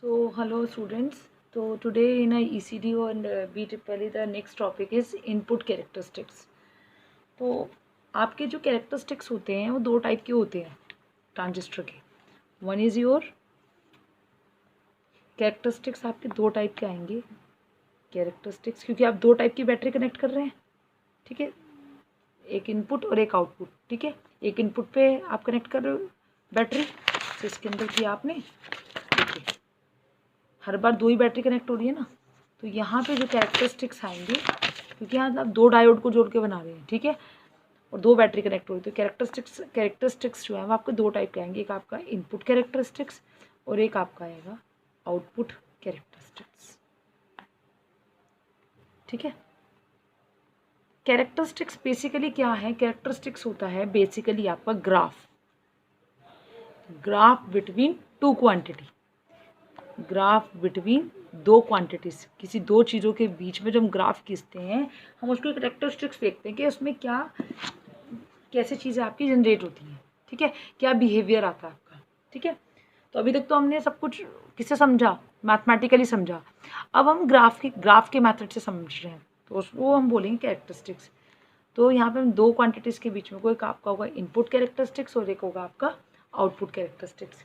So, hello students. So, today in a ECD and BEEE the next topic is input characteristics. तो आपके जो characteristics होते हैं वो दो टाइप के होते हैं ट्रांजिस्टर के. One is your characteristics. आपके दो टाइप के आएंगे कैरेक्टरिस्टिक्स, क्योंकि आप दो टाइप की बैटरी कनेक्ट कर रहे हैं. ठीक है, एक इनपुट और एक आउटपुट. ठीक है, एक इनपुट पे आप कनेक्ट कर रहे हो बैटरी, तो इसके अंदर किया आपने. देखिए, हर बार दो ही बैटरी कनेक्ट हो रही है ना, तो यहाँ पे जो कैरेक्टरिस्टिक्स आएंगे, क्योंकि यहाँ आप दो डायोड को जोड़ के बना रहे हैं. ठीक है, और दो बैटरी कनेक्ट हो रही है, तो कैरेक्टरिस्टिक्स जो है वो आपके दो टाइप के आएंगे. एक आपका इनपुट कैरेक्टरिस्टिक्स और एक आपका आएगा आउटपुट कैरेक्टरिस्टिक्स. ठीक है, कैरेक्टरिस्टिक्स बेसिकली क्या है? कैरेक्टरिस्टिक्स होता है बेसिकली आपका graph between two quantity. Graph between दो क्वांटिटीज, किसी दो चीज़ों के बीच में जब हम ग्राफ खींचते हैं, हम उसको कैरेक्टरिस्टिक्स देखते हैं कि उसमें क्या कैसे चीज़ें आपकी जनरेट होती हैं. ठीक है, क्या बिहेवियर आता है आपका. ठीक है, तो अभी तक तो हमने सब कुछ किससे समझा? मैथमेटिकली समझा. अब हम ग्राफ के मेथड से समझ रहे हैं, तो वो हम बोलेंगे कैरेक्टरिस्टिक्स. तो यहाँ पे हम दो क्वांटिटीज़ के बीच में कोई आपका होगा इनपुट कैरेक्टरिस्टिक्स और एक होगा आपका आउटपुट कैरेक्टरिस्टिक्स.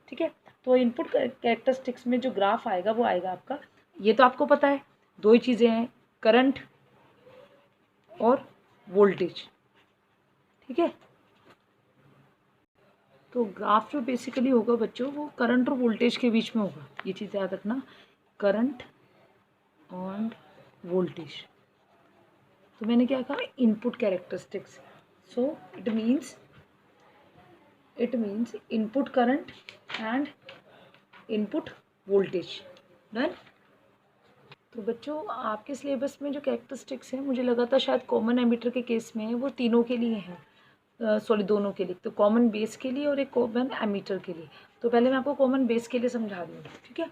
ठीक है, तो इनपुट कैरेक्टरिस्टिक्स में जो ग्राफ आएगा वो आएगा आपका, ये तो आपको पता है, दो ही चीज़ें हैं, करंट और वोल्टेज. ठीक है, तो ग्राफ जो बेसिकली होगा बच्चों, वो करंट और वोल्टेज के बीच में होगा. ये चीज़ याद रखना, करंट और वोल्टेज. तो मैंने क्या कहा? Input characteristics. So it means input current and input voltage. Done. तो बच्चों, आपके सिलेबस में जो कैरेक्टरिस्टिक्स हैं, मुझे लगा था शायद कॉमन एमीटर के केस में वो तीनों के लिए हैं. सॉरी, दोनों के लिए. तो कॉमन बेस के लिए और एक कॉमन एमीटर के लिए. तो पहले मैं आपको कॉमन बेस के लिए समझा दूँगी. ठीक है,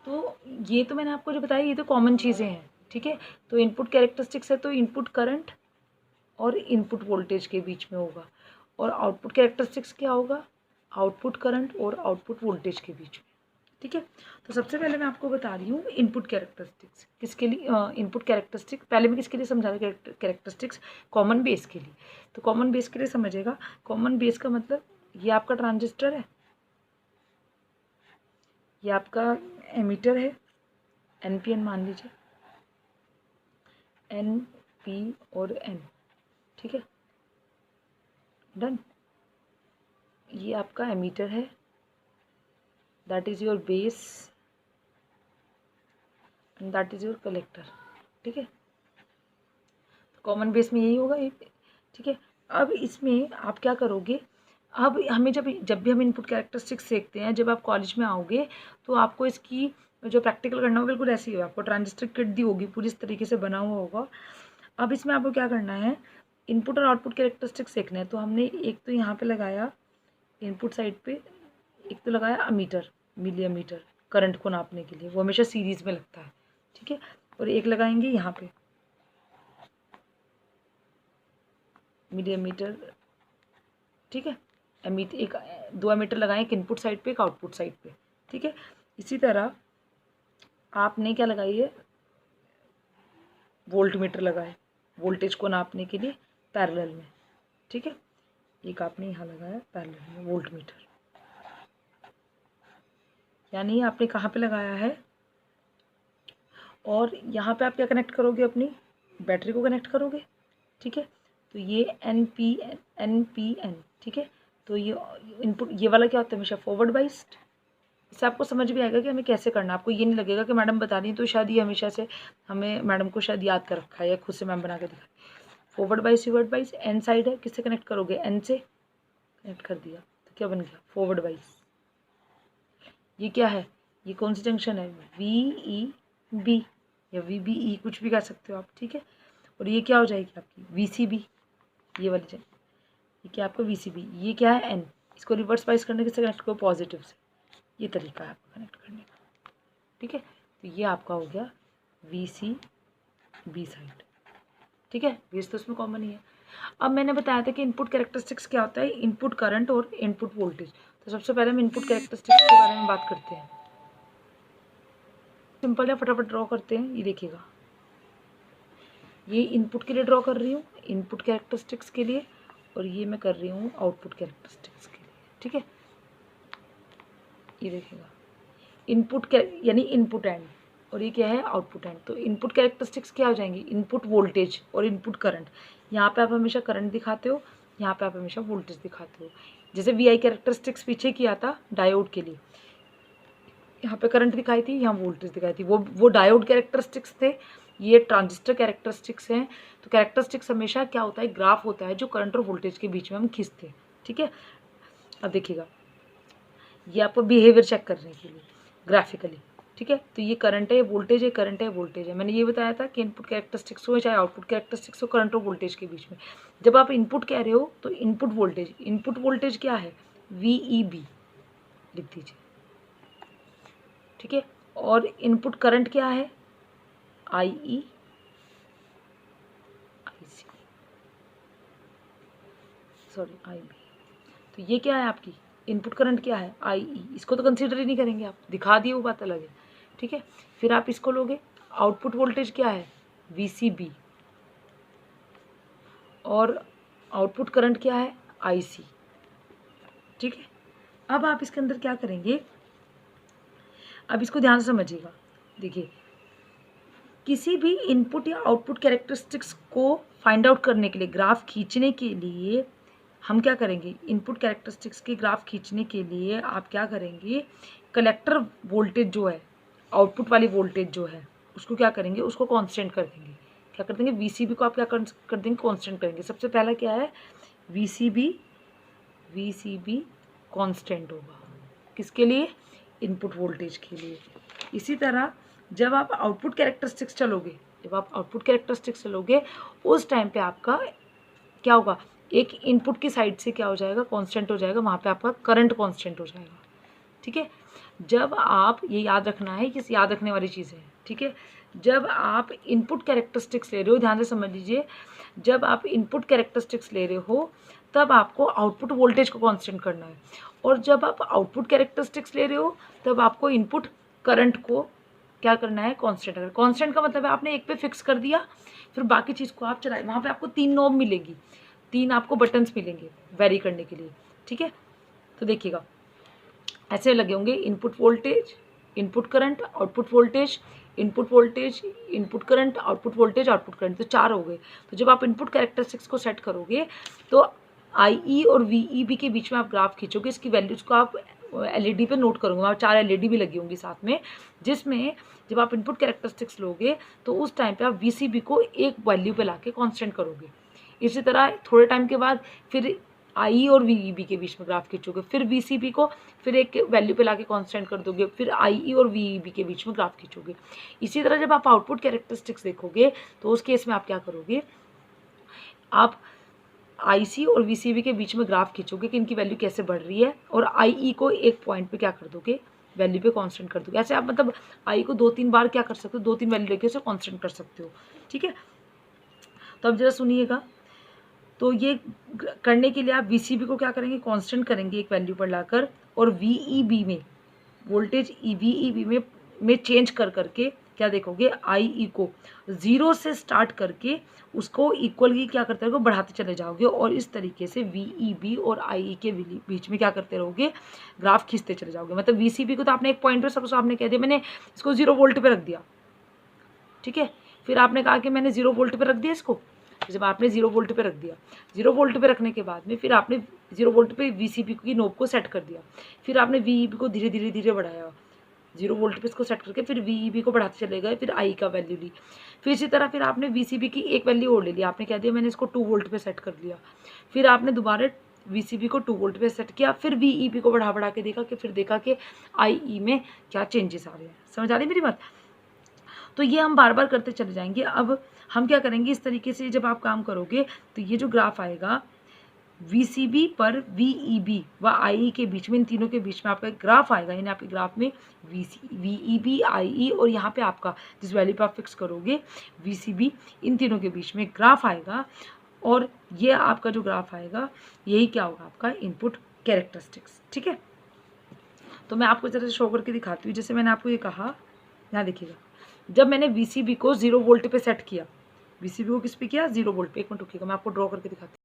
तो ये तो मैंने आपको जो बताया, ये तो कॉमन चीज़ें हैं. ठीक है, तो इनपुट कैरेक्टरिस्टिक्स है तो इनपुट करंट और इनपुट वोल्टेज के बीच में होगा. और आउटपुट कैरेक्टरिस्टिक्स क्या होगा? आउटपुट करंट और आउटपुट वोल्टेज के बीच में. ठीक है, तो सबसे पहले मैं आपको बता रही हूँ इनपुट कैरेक्टरिस्टिक्स किसके लिए. इनपुट कैरेक्टरिस्टिक्स पहले मैं किसके लिए समझा रही हूँ? कैरेक्टरिस्टिक्स कॉमन बेस के लिए. तो कॉमन बेस के लिए समझेगा. कॉमन बेस का मतलब ये आपका ट्रांजिस्टर है, ये आपका एमीटर है, NPN मान लीजिए, NP और N. ठीक है, डन. ये आपका एमीटर है, that is your base and that is your collector. ठीक है, कॉमन बेस में यही होगा. ठीक है, अब इसमें आप क्या करोगे? अब हमें जब भी हम इनपुट कैरेक्टरिस्टिक्स सीखते हैं, जब आप कॉलेज में आओगे तो आपको इसकी जो प्रैक्टिकल करना होगा बिल्कुल ऐसे ही होगा. आपको ट्रांजिस्टर किट दी होगी, पूरी इस तरीके से बना हुआ होगा. अब इसमें आपको क्या करना है? इनपुट और आउटपुट कैरेक्टरिस्टिक्स सीखना है. तो हमने एक तो यहाँ पे लगाया इनपुट साइड पे, एक तो लगाया अमीटर, मिली अमीटर, करंट को नापने के लिए. वो हमेशा सीरीज में लगता है. ठीक है, और एक लगाएंगे यहाँ पे मिली अमीटर. ठीक है, एक दो एमीटर लगाएं, एक इनपुट साइड पे एक आउटपुट साइड पे. ठीक है, इसी तरह आपने क्या लगाई है? वोल्ट मीटर लगाए, वोल्टेज को नापने के लिए पैरेलल में. ठीक है, एक आपने यहाँ लगाया पैरेलल में वोल्ट मीटर. यानी आपने कहाँ पे लगाया है? और यहाँ पे आप क्या कनेक्ट करोगे? अपनी बैटरी को कनेक्ट करोगे. ठीक है, तो ये NPN. ठीक है, तो ये इनपुट, ये वाला क्या होता है? हमेशा फॉरवर्ड बाइस्ड. इससे आपको समझ भी आएगा कि हमें कैसे करना. आपको ये नहीं लगेगा कि मैडम बता रही तो शायद ये हमेशा से हमें मैडम को शायद याद कर रखा है या खुद से मैम बना के दिखाई. फॉरवर्ड बाइस रिवर्ड बाइस. एन साइड है, किससे कनेक्ट करोगे? N से कनेक्ट कर दिया, तो क्या बन गया? फॉरवर्ड बाइस. ये क्या है? ये कौन सी जंक्शन है? VEB या VBE, कुछ भी कह सकते हो आप. ठीक है, और ये क्या हो जाएगी आपकी? VCB. ये वाली जगह, ये क्या आपका? VCB. ये क्या है? N. इसको रिवर्स बाइस करने के से कनेक्ट करो पॉजिटिव से. ये तरीका है आपका कनेक्ट करने का. ठीक है, तो ये आपका हो गया VCB साइड. ठीक है, बेस तो उसमें कॉमन ही है. अब मैंने बताया था कि इनपुट कैरेक्टरिस्टिक्स क्या होता है? इनपुट करंट और इनपुट वोल्टेज. तो सबसे पहले हम इनपुट कैरेक्टरिस्टिक्स के बारे में बात करते हैं. सिंपल है, फटाफट ड्रॉ करते हैं। ये देखिएगा, ये इनपुट के लिए ड्रॉ कर रही हूँ, इनपुट कैरेक्टरिस्टिक्स के लिए, और ये मैं कर रही हूँ आउटपुट कैरेक्टरिस्टिक्स के लिए। ठीक है, ये देखिएगा, इनपुट यानी इनपुट एंड, और ये क्या है आउटपुट एंड। तो इनपुट कैरेक्टरिस्टिक्स क्या हो जाएंगी, इनपुट वोल्टेज और इनपुट करंट। यहाँ पे आप हमेशा करंट दिखाते हो, यहाँ पे आप हमेशा वोल्टेज दिखाते हो। जैसे वी आई कैरेक्टरिस्टिक्स पीछे किया था डायोड के लिए, यहाँ पे करंट दिखाई थी, यहाँ वोल्टेज दिखाई थी। वो डायोड कैरेक्टरिस्टिक्स थे, ये ट्रांजिस्टर कैरेक्टरिस्टिक्स हैं। तो कैरेक्टरिस्टिक्स हमेशा क्या होता है, ग्राफ होता है जो करंट और वोल्टेज के बीच में हम खींचते हैं। ठीक है, अब देखिएगा, ये आपको बिहेवियर चेक करने के लिए ग्राफिकली। ठीक है, तो ये करंट है, वोल्टेज है, करंट है, वोल्टेज है। मैंने ये बताया था कि इनपुट कैरेक्टरिस्टिक्स हो चाहे आउटपुट कैरेक्टरिस्टिक्स हो, करंट और वोल्टेज के बीच में जब आप इनपुट कह रहे हो तो इनपुट वोल्टेज क्या है, VEB लिख दीजिए। ठीक है, और इनपुट करंट क्या है, IE IC, सॉरी IB। तो ये क्या है आपकी इनपुट करंट क्या है, IE। इसको तो कंसीडर ही नहीं करेंगे आप, दिखा दिए वो बात अलग है। ठीक है, फिर आप इसको लोगे, आउटपुट वोल्टेज क्या है, VCB, और आउटपुट करंट क्या है, IC। ठीक है, अब आप इसके अंदर क्या करेंगे, अब इसको ध्यान से समझिएगा। देखिए, किसी भी इनपुट या आउटपुट कैरेक्टरिस्टिक्स को फाइंड आउट करने के लिए, ग्राफ खींचने के लिए हम क्या करेंगे, इनपुट कैरेक्टरिस्टिक्स के ग्राफ खींचने के लिए आप क्या करेंगे, कलेक्टर वोल्टेज जो है, आउटपुट वाली वोल्टेज जो है, उसको क्या करेंगे, उसको कांस्टेंट कर देंगे। क्या कर देंगे, VCB को आप क्या कर देंगे, कांस्टेंट करेंगे। सबसे पहला क्या है, VCB कांस्टेंट होगा, किसके लिए, इनपुट वोल्टेज के लिए। इसी तरह जब आप आउटपुट कैरेक्टरिस्टिक्स चलोगे, उस टाइम पे आपका क्या होगा, एक इनपुट की साइड से क्या हो जाएगा, कांस्टेंट हो जाएगा, वहाँ पे आपका करंट कांस्टेंट हो जाएगा। ठीक है, जब आप ये याद रखना है, कि याद रखने वाली चीज़ है। ठीक है, जब आप इनपुट कैरेक्टरिस्टिक्स ले रहे हो, ध्यान से समझ लीजिए, जब आप इनपुट कैरेक्टरिस्टिक्स ले रहे हो तब आपको आउटपुट वोल्टेज को कांस्टेंट करना है, और जब आप आउटपुट कैरेक्टरिस्टिक्स ले रहे हो तब आपको इनपुट करंट को क्या करना है, कांस्टेंट करना है। कांस्टेंट का मतलब है आपने एक पे फिक्स कर दिया, फिर बाकी चीज़ को आप चलाए। वहाँ पे आपको 3 नॉब मिलेंगी, 3 आपको बटन्स मिलेंगे वेरी करने के लिए। ठीक है, तो देखिएगा ऐसे लगे होंगे, input voltage, input current, output voltage, input voltage, input current, output voltage, output current, तो 4 हो गए। तो जब आप इनपुट कैरेक्टरिस्टिक्स को सेट करोगे तो IE और VEB के बीच में आप ग्राफ खींचोगे, इसकी वैल्यूज़ को आप LED पे नोट करोगे, वहाँ 4 LED भी लगी होंगी साथ में, जिसमें जब आप इनपुट कैरेक्टरिस्टिक्स लोगे तो उस टाइम पे आप VCB को एक वैल्यू पे लाके कांस्टेंट करोगे। इसी तरह थोड़े टाइम के बाद फिर IE और VEB के बीच में ग्राफ खींचोगे, फिर VCB को फिर एक वैल्यू पे लाके कांस्टेंट कर दोगे, फिर IE और VEB के बीच में ग्राफ खींचोगे। इसी तरह जब आप आउटपुट कैरेक्टरिस्टिक्स देखोगे तो उस केस में आप क्या करोगे, आप IC और VCB के बीच में ग्राफ खींचोगे कि इनकी वैल्यू कैसे बढ़ रही है, और IE को एक पॉइंट पे क्या कर दोगे, वैल्यू पे कांस्टेंट कर दोगे। ऐसे आप मतलब IE को 2-3 बार क्या कर सकते हो, 2-3 वैल्यू लेके उसे कांस्टेंट कर सकते हो। ठीक है, तो अब जरा सुनिएगा, तो ये करने के लिए आप VCB को क्या करेंगे, कांस्टेंट करेंगे एक वैल्यू पर लाकर, और VEB में वोल्टेज VEB में चेंज करके क्या देखोगे, IE को 0 से स्टार्ट करके उसको इक्वली क्या करते रहोगे, बढ़ाते चले जाओगे, और इस तरीके से VEB और IE के बीच में क्या करते रहोगे, ग्राफ खींचते चले जाओगे। मतलब VCB को तो आपने एक पॉइंट पर सब आपने कह दिया, मैंने इसको 0 वोल्ट पे रख दिया। ठीक है, फिर आपने कहा कि मैंने 0 वोल्ट पे रख दिया इसको, जब आपने 0 वोल्ट पे रख दिया, 0 वोल्ट पे रखने के बाद में फिर आपने 0 वोल्ट पे VCB की नोब को सेट कर दिया, फिर आपने VEB को धीरे धीरे बढ़ाया, 0 वोल्ट पे इसको सेट करके फिर VEB को बढ़ाते चले गए, फिर IE का वैल्यू ली, फिर इसी तरह फिर आपने VCB की एक वैल्यू और ले ली, आपने कह दिया मैंने इसको 2 वोल्ट पे सेट कर लिया, फिर आपने दोबारा VCB को 2 वोल्ट पे सेट किया, फिर VEB को बढ़ा के देखा कि फिर देखा कि IE में क्या चेंजेस आ रहे हैं। समझ आ रही मेरी बात? तो ये हम बार बार करते चले जाएंगे। अब हम क्या करेंगे, इस तरीके से जब आप काम करोगे तो ये जो ग्राफ आएगा VCB पर VEB व IE के बीच में, इन तीनों के बीच में आपका एक ग्राफ आएगा, यानी आपके ग्राफ में VEB IE और यहाँ पे आपका जिस वैल्यू पे आप फिक्स करोगे VCB, इन तीनों के बीच में ग्राफ आएगा, और ये आपका जो ग्राफ आएगा यही क्या होगा, आपका इनपुट कैरेक्टरिस्टिक्स। ठीक है, तो मैं आपको जरा शो करके दिखाती हूँ। जैसे मैंने आपको ये कहा यहाँ देखिएगा, जब मैंने VCB को 0 वोल्ट पे सेट किया, VCB को किस पे किया, 0 वोल्ट पे। एक मिनट रुकिएगा, मैं आपको ड्रॉ करके दिखाती हूँ।